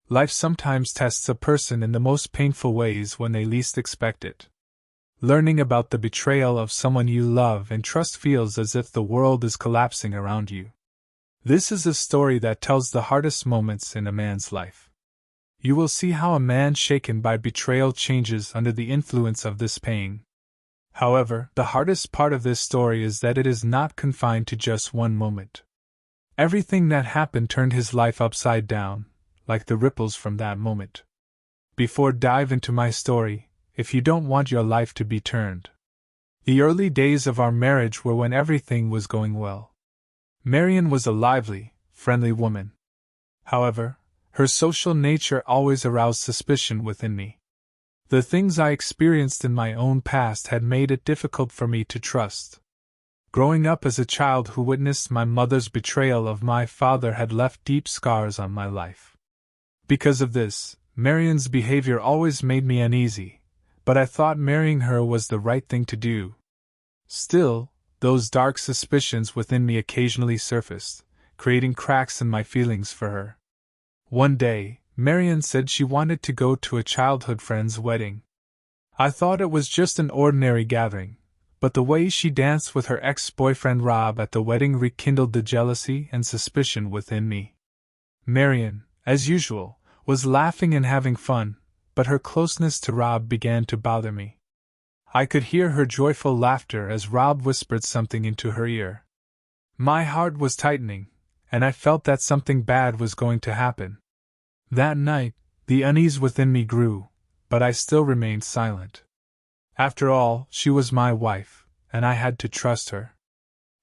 Life sometimes tests a person in the most painful ways when they least expect it. Learning about the betrayal of someone you love and trust feels as if the world is collapsing around you. This is a story that tells the hardest moments in a man's life. You will see how a man shaken by betrayal changes under the influence of this pain. However, the hardest part of this story is that it is not confined to just one moment. Everything that happened turned his life upside down, like the ripples from that moment. Before dive into my story, if you don't want your life to be turned. The early days of our marriage were when everything was going well. Marian was a lively, friendly woman. However, her social nature always aroused suspicion within me. The things I experienced in my own past had made it difficult for me to trust. Growing up as a child who witnessed my mother's betrayal of my father had left deep scars on my life. Because of this, Marian's behavior always made me uneasy, but I thought marrying her was the right thing to do. Still, those dark suspicions within me occasionally surfaced, creating cracks in my feelings for her. One day, Marian said she wanted to go to a childhood friend's wedding. I thought it was just an ordinary gathering, but the way she danced with her ex-boyfriend Rob at the wedding rekindled the jealousy and suspicion within me. Marian, as usual, was laughing and having fun, but her closeness to Rob began to bother me. I could hear her joyful laughter as Rob whispered something into her ear. My heart was tightening, and I felt that something bad was going to happen. That night, the unease within me grew, but I still remained silent. After all, she was my wife, and I had to trust her.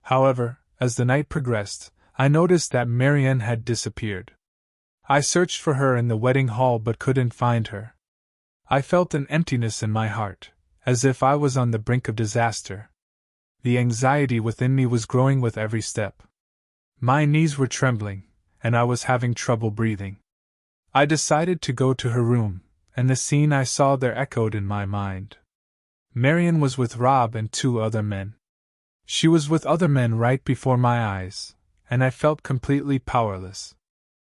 However, as the night progressed, I noticed that Marian had disappeared. I searched for her in the wedding hall but couldn't find her. I felt an emptiness in my heart, as if I was on the brink of disaster. The anxiety within me was growing with every step. My knees were trembling, and I was having trouble breathing. I decided to go to her room, and the scene I saw there echoed in my mind. Marian was with Rob and 2 other men. She was with other men right before my eyes, and I felt completely powerless.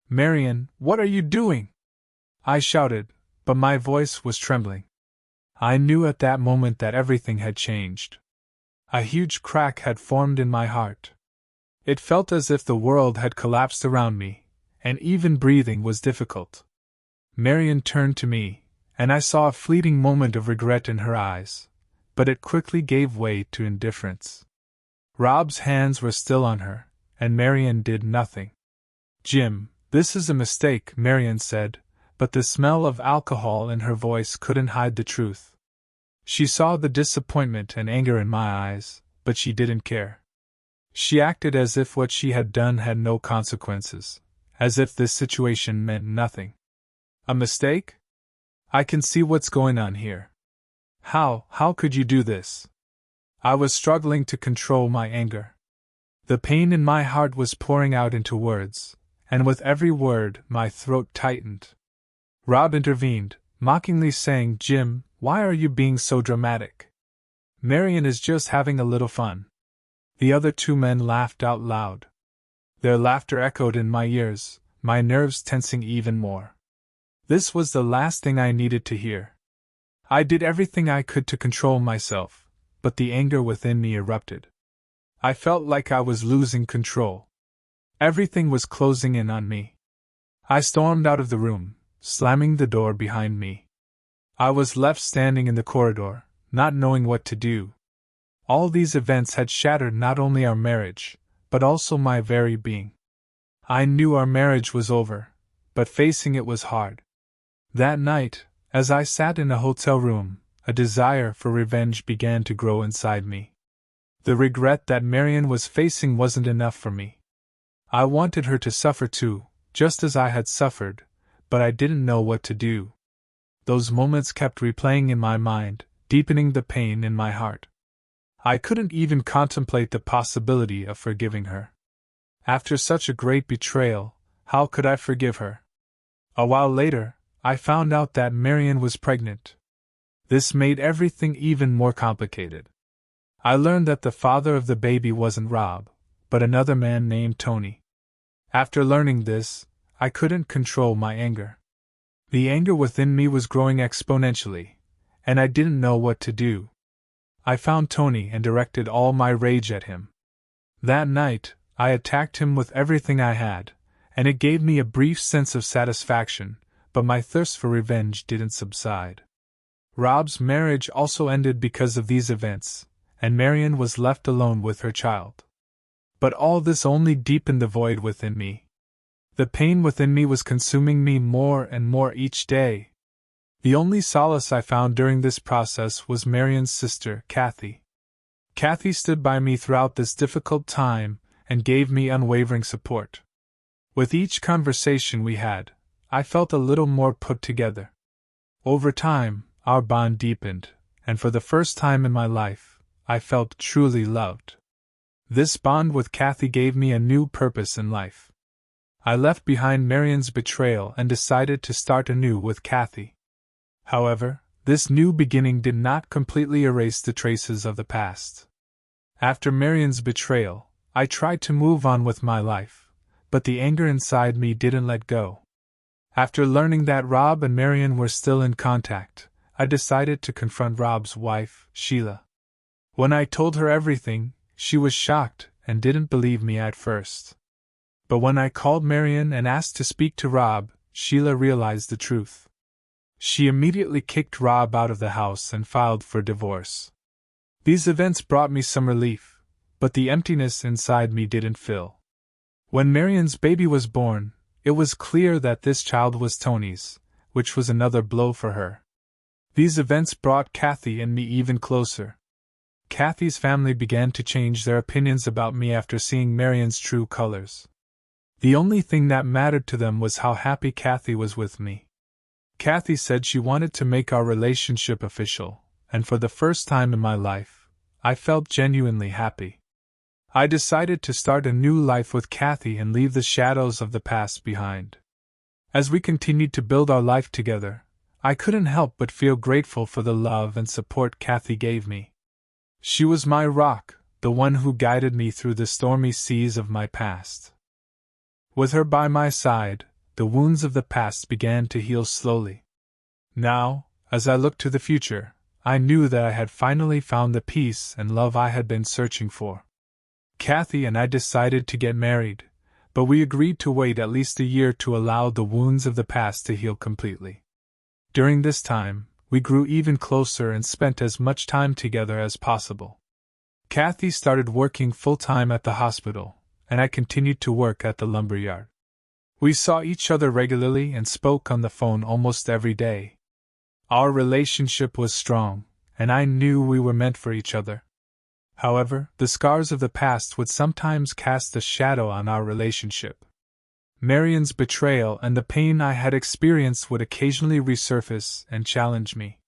"Marian, what are you doing?" I shouted, but my voice was trembling. I knew at that moment that everything had changed. A huge crack had formed in my heart. It felt as if the world had collapsed around me, and even breathing was difficult. Marian turned to me, and I saw a fleeting moment of regret in her eyes, but it quickly gave way to indifference. Rob's hands were still on her, and Marian did nothing. "Jim, this is a mistake," Marian said, but the smell of alcohol in her voice couldn't hide the truth. She saw the disappointment and anger in my eyes, but she didn't care. She acted as if what she had done had no consequences, as if this situation meant nothing. "A mistake? I can see what's going on here. How could you do this?" I was struggling to control my anger. The pain in my heart was pouring out into words, and with every word my throat tightened. Rob intervened, mockingly saying, "Jim, why are you being so dramatic? Marian is just having a little fun." The other 2 men laughed out loud. Their laughter echoed in my ears, my nerves tensing even more. This was the last thing I needed to hear. I did everything I could to control myself, but the anger within me erupted. I felt like I was losing control. Everything was closing in on me. I stormed out of the room, slamming the door behind me. I was left standing in the corridor, not knowing what to do. All these events had shattered not only our marriage, but also my very being. I knew our marriage was over, but facing it was hard. That night, as I sat in a hotel room, a desire for revenge began to grow inside me. The regret that Marian was facing wasn't enough for me. I wanted her to suffer too, just as I had suffered, but I didn't know what to do. Those moments kept replaying in my mind, deepening the pain in my heart. I couldn't even contemplate the possibility of forgiving her. After such a great betrayal, how could I forgive her? A while later, I found out that Marian was pregnant. This made everything even more complicated. I learned that the father of the baby wasn't Rob, but another man named Tony. After learning this, I couldn't control my anger. The anger within me was growing exponentially, and I didn't know what to do. I found Tony and directed all my rage at him. That night, I attacked him with everything I had, and it gave me a brief sense of satisfaction, but my thirst for revenge didn't subside. Rob's marriage also ended because of these events, and Marion was left alone with her child. But all this only deepened the void within me. The pain within me was consuming me more and more each day. The only solace I found during this process was Marion's sister, Kathy. Kathy stood by me throughout this difficult time and gave me unwavering support. With each conversation we had, I felt a little more put together. Over time, our bond deepened, and for the first time in my life, I felt truly loved. This bond with Kathy gave me a new purpose in life. I left behind Marion's betrayal and decided to start anew with Kathy. However, this new beginning did not completely erase the traces of the past. After Marion's betrayal, I tried to move on with my life, but the anger inside me didn't let go. After learning that Rob and Marion were still in contact, I decided to confront Rob's wife, Sheila. When I told her everything, she was shocked and didn't believe me at first. But when I called Marion and asked to speak to Rob, Sheila realized the truth. She immediately kicked Rob out of the house and filed for divorce. These events brought me some relief, but the emptiness inside me didn't fill. When Marion's baby was born, it was clear that this child was Tony's, which was another blow for her. These events brought Kathy and me even closer. Kathy's family began to change their opinions about me after seeing Marion's true colors. The only thing that mattered to them was how happy Kathy was with me. Kathy said she wanted to make our relationship official, and for the first time in my life, I felt genuinely happy. I decided to start a new life with Kathy and leave the shadows of the past behind. As we continued to build our life together, I couldn't help but feel grateful for the love and support Kathy gave me. She was my rock, the one who guided me through the stormy seas of my past. With her by my side, the wounds of the past began to heal slowly. Now, as I looked to the future, I knew that I had finally found the peace and love I had been searching for. Kathy and I decided to get married, but we agreed to wait at least a year to allow the wounds of the past to heal completely. During this time, we grew even closer and spent as much time together as possible. Kathy started working full-time at the hospital, and I continued to work at the lumberyard. We saw each other regularly and spoke on the phone almost every day. Our relationship was strong, and I knew we were meant for each other. However, the scars of the past would sometimes cast a shadow on our relationship. Marion's betrayal and the pain I had experienced would occasionally resurface and challenge me.